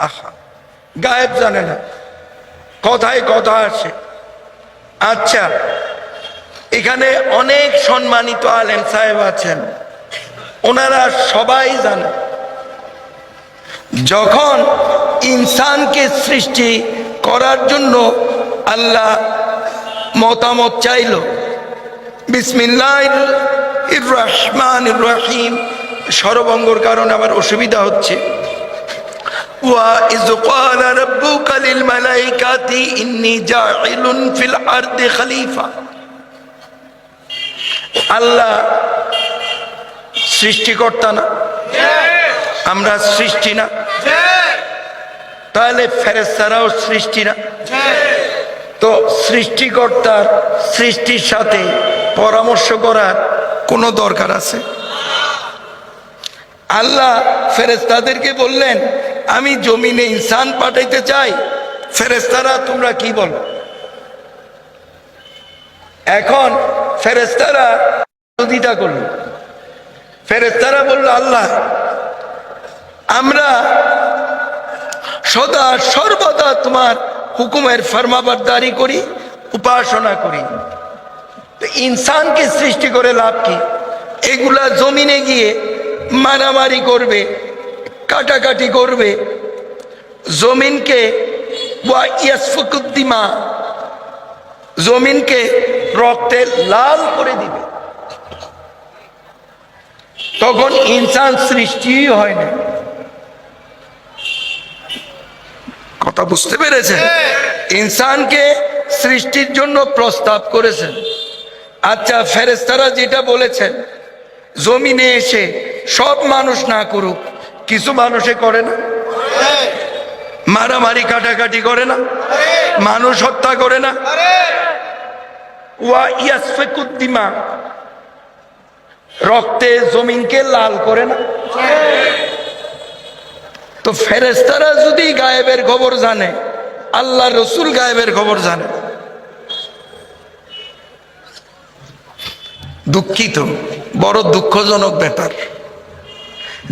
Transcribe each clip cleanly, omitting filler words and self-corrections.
আহা, গায়েব জানে না, কথায় কথা আসে। আচ্ছা, এখানে অনেক সম্মানিত আলেম সাহেব আছেন, ওনারা সবাই জানে যখন ইনসানকে সৃষ্টি করার জন্য আল্লাহ মতামত চাইল, বিসমিল্লাহির রহমানির রহিম, স্বরভঙ্গর কারণে আমার অসুবিধা হচ্ছে। ওয়া ইয ক্বালা রাব্বুকা লিল মালাইকাতি ইন্নী জাইলুন ফিল আরদি খলিফা। আল্লাহ সৃষ্টিকর্তা না? আমরা সৃষ্টি না? তাহলে ফেরেশতারাও সৃষ্টি না? তো সৃষ্টিকর্তার সৃষ্টির সাথে পরামর্শ করার কোনো দরকার আছে? আল্লাহ ফেরেশতাদেরকে বললেন আমি জমিনে ইনসান পাঠাইতে চাই, ফেরেশতারা তোমরা কি বলো? এখন ফেরেশতারা বিরোধিতা করল। ফেরেশতারা বলল আল্লাহ আমরা সদা সর্বদা তোমার হুকুমের ফরমাবরদারি করি, উপাসনা করি, ইনসানকে সৃষ্টি করে লাভ কি? এগুলা জমিনে গিয়ে মারামারি করবে, কাটাকাটি করবে, জমিনকে জমিনকে রক্তে লাল করে দিবে, তখন ইনসান সৃষ্টি হয় না। কথা বুঝতে পেরেছেন? ইনসানকে সৃষ্টির জন্য প্রস্তাব করেছেন। আচ্ছা, ফেরেশতারা যেটা বলেছেন জমিনে এসে সব মানুষ না করুক, কিছু মানুষে করে না? মারামারি কাটাকাটি করে না? মানুষ হত্যা করে না? ওয়া ইয়াসফিকুদ্দিমা, রক্তে জমিনকে লাল করে না? তো ফেরেশতারা যদি গায়েবের খবর জানে, আল্লাহ রসুল গায়েবের খবর জানে? দুঃখিত, বড় দুঃখজনক ব্যাপার।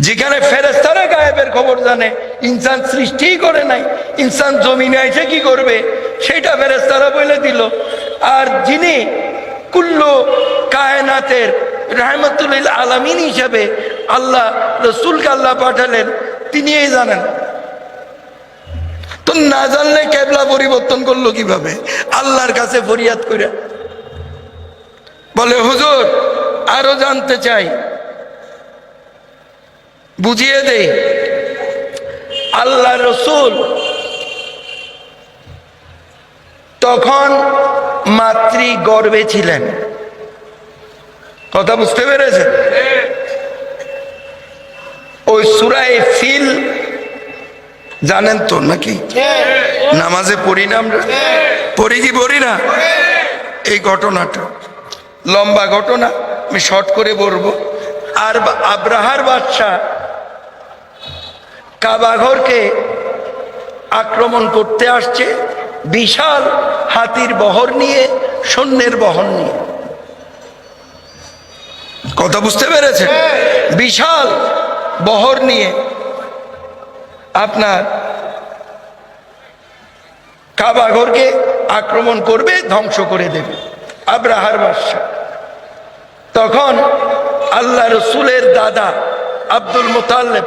যেখানে ফেরেশতারা গায়েবের খবর জানে, ইনসান সৃষ্টিই করে নাই, ইনসান জমিনে এসে কি করবে সেটা ফেরেশতারা বলে দিল। আর যিনি কুল্লু কায়নাতের রাহমাতুল লিল আলামিন হিসাবে আল্লাহ রসুলকে আল্লাহ পাঠালেন, তিনি এই জানেন। তো না জানলে কেবলা পরিবর্তন করলো কিভাবে? আল্লাহর কাছে ফরিয়াদ করে বলে হুজুর আরো জানতে চাই, বুঝিয়ে দেই। আল্লাহ রসুল তখন মাতৃ গর্ভে ছিলেন। কথা বুঝতে পেরেছেন? ওই সূরা ফিল জানেন তো নাকি? নামাজে পড়ি না আমরা? পড়ি কি পড়ি না? এই ঘটনাটা লম্বা ঘটনা, আমি শর্ট করে বলবো। আর আব্রাহার বাদশা কাবাঘরকে আক্রমণ করতে আসছে বিশাল হাতির বহর নিয়ে, সৈন্যের বহর নিয়ে। কথা বুঝতে পেরেছেন? বিশাল বহর নিয়ে আপনার কাবাঘরকে আক্রমণ করবে, ধ্বংস করে দেবে আব্রাহার বাদশা। তখন আল্লাহ রসুলের দাদা আব্দুল মুতাল্লিব,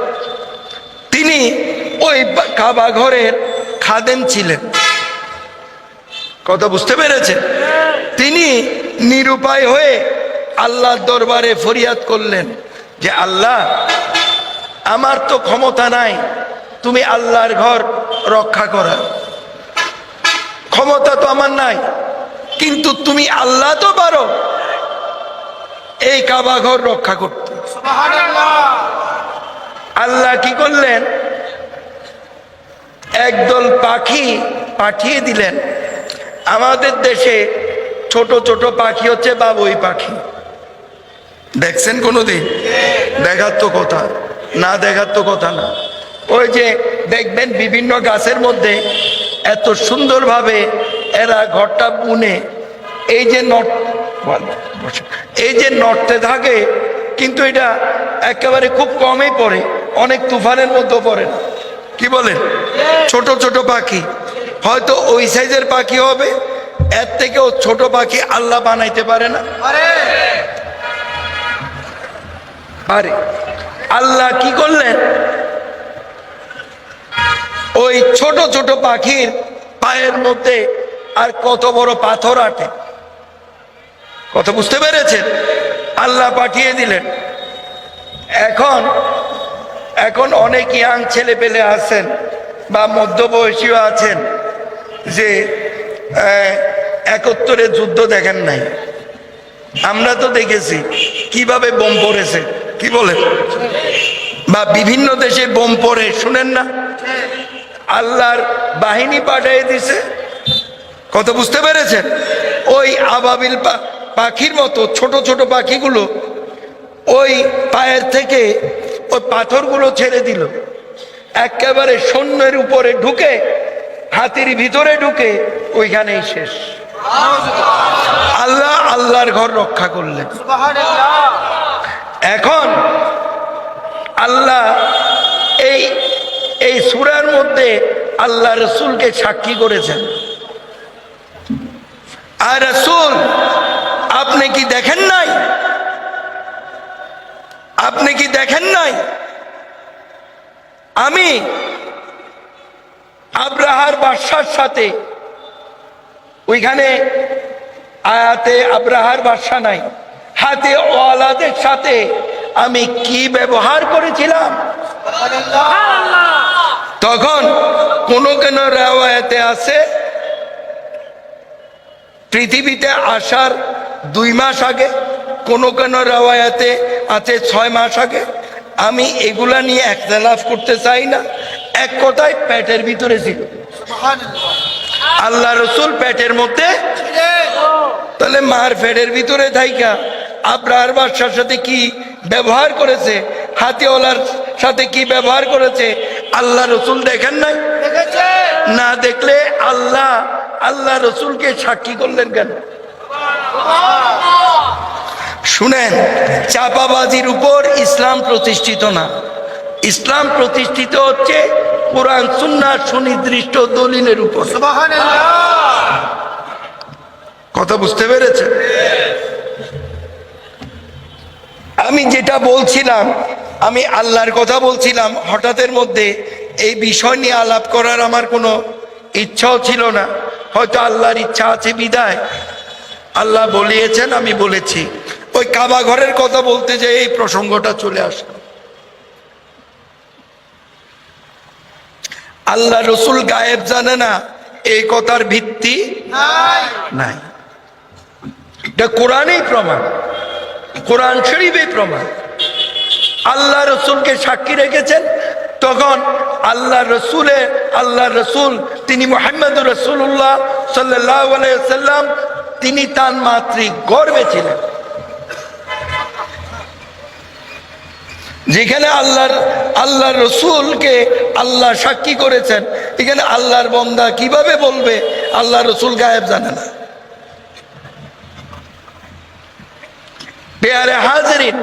তিনি ওই কাবাঘরের খাদেম ছিলেন। কথা বুঝতে পেরেছেন? তিনি নিরুপায় হয়ে আল্লাহর দরবারে ফরিয়াদ করলেন যে আল্লাহ আমার তো ক্ষমতা নাই তুমি আল্লাহর ঘর রক্ষা করার, ক্ষমতা তো আমার নাই, কিন্তু তুমি আল্লাহ তো পারো এই কাবা ঘর রক্ষা করতে। আল্লাহ কি করলেন? একদল পাখি পাঠিয়ে দিলেন। আমাদের দেশে ছোট ছোট পাখি হচ্ছে বাবুই পাখি, দেখছেন কোনোদিন? দেখার তো কথা না, দেখার তো কথা না। ওই যে দেখবেন বিভিন্ন গাছের মধ্যে এত সুন্দরভাবে এরা ঘরটা বুনে, এই যে এই যে নড়তে থাকে, কিন্তু এটা একেবারে খুব কমই পড়ে, অনেক তুফানের মধ্যে পড়ে না। কি বলেন? ছোট ছোট পাখি, হয়তো ওই সাইজের পাখি হবে, এর থেকেও ছোট পাখি আল্লাহ বানাইতে পারে না? পারে। আল্লাহ কি করলেন? ওই ছোট ছোট পাখির পায়ের মধ্যে আর কত বড় পাথর আটে, কথা বুঝতে পেরেছেন? আল্লাহ পাঠিয়ে দিলেন। এখন এখন অনেক ইয়াং ছেলে পেলে আছেন বা মধ্যবয়সীও আছেন যে 71-এ যুদ্ধ দেখেন নাই। আমরা তো দেখেছি কিভাবে বোম পড়েছে, কি বলেন? বা বিভিন্ন দেশে বোম পড়ে, শুনেন না? আল্লাহর বাহিনী পাঠিয়ে দিছে, কথা বুঝতে পেরেছেন? ওই আবাবিল পাখির মতো ছোট ছোট পাখিগুলো ওই পায়ের থেকে ওই পাথরগুলো ছেড়ে দিল, একেবারে সৈন্যের উপরে ঢুকে, হাতির ভিতরে ঢুকে ওইখানেই শেষ। আল্লাহ আল্লাহর ঘর রক্ষা করলেন। এখন আল্লাহ এই এই সূরার মধ্যে আল্লাহ রসুলকে সাক্ষী করেছেন। আর রসুল, আপনি কি দেখেন নাই? আপনি কি দেখেন নাই আমি আব্রাহার বাদশার সাথে, ওইখানে আয়াতে আব্রাহার বাদশা নাই, হাতে ওয়ালাদের সাথে আমি কি ব্যবহার করেছিলাম? তখন কোন কোন রাওয়ায়াতে আছে পৃথিবীতে আসার 2 মাস আগে, কোন কোন রাওয়ায়াতে আছে 6 মাস আগে। আমি এগুলা নিয়ে ইখতিলাফ করতে চাই না, এক কথায় পেটের ভিতরে ছিল। আল্লাহ রসুল পেটের মধ্যে, তাহলে মার পেটের ভিতরে থাইকা আব্রাহার বাদশার সাথে কি ব্যবহার করেছে, হাতিওয়ালার সাথে কি ব্যবহার করেছে, আল্লাহ রসুল দেখেন নাই? না দেখলে আল্লাহ আল্লাহ রসুলকে সাক্ষী করলেন কেন? শুনেন, চাপাবাজির উপর ইসলাম প্রতিষ্ঠিত না। ইসলাম প্রতিষ্ঠিত হচ্ছে কোরআন সুন্নাহর সুনির্দিষ্ট দলিলের উপর। কথা বুঝতে পেরেছেন? আমি যেটা বলছিলাম, আমি আল্লাহর কথা বলছিলাম, হঠাৎের মধ্যে এই বিষয় নিয়ে আলাপ করার আমার কোনো ইচ্ছাও ছিল না। হয়তো আল্লাহর ইচ্ছা আছে বিদায় আল্লাহ বলিয়েছেন, আমি বলেছি। ওই কাবা ঘরের কথা বলতে যে এই প্রসঙ্গটা চলে আসলো। আল্লাহ রসুল গায়েব জানে না, এই কথার ভিত্তি নাই। এটা কোরআনেই প্রমাণ, কোরআন শরীফে প্রমাণ। আল্লাহ রসুলকে সাক্ষী রেখেছেন। তখন আল্লাহ রসুল তিনি মুহাম্মদুর রাসূলুল্লাহ সাল্লাল্লাহু আলাইহি ওয়াসাল্লাম, তিনি তার মাতৃ গর্ভে ছিলেন। যেখানে আল্লাহর রসুলকে আল্লাহ সাক্ষী করেছেন, এখানে আল্লাহর বান্দা কিভাবে বলবে আল্লাহ রসুল গায়েব জানে না? প্যারে হাজরিন,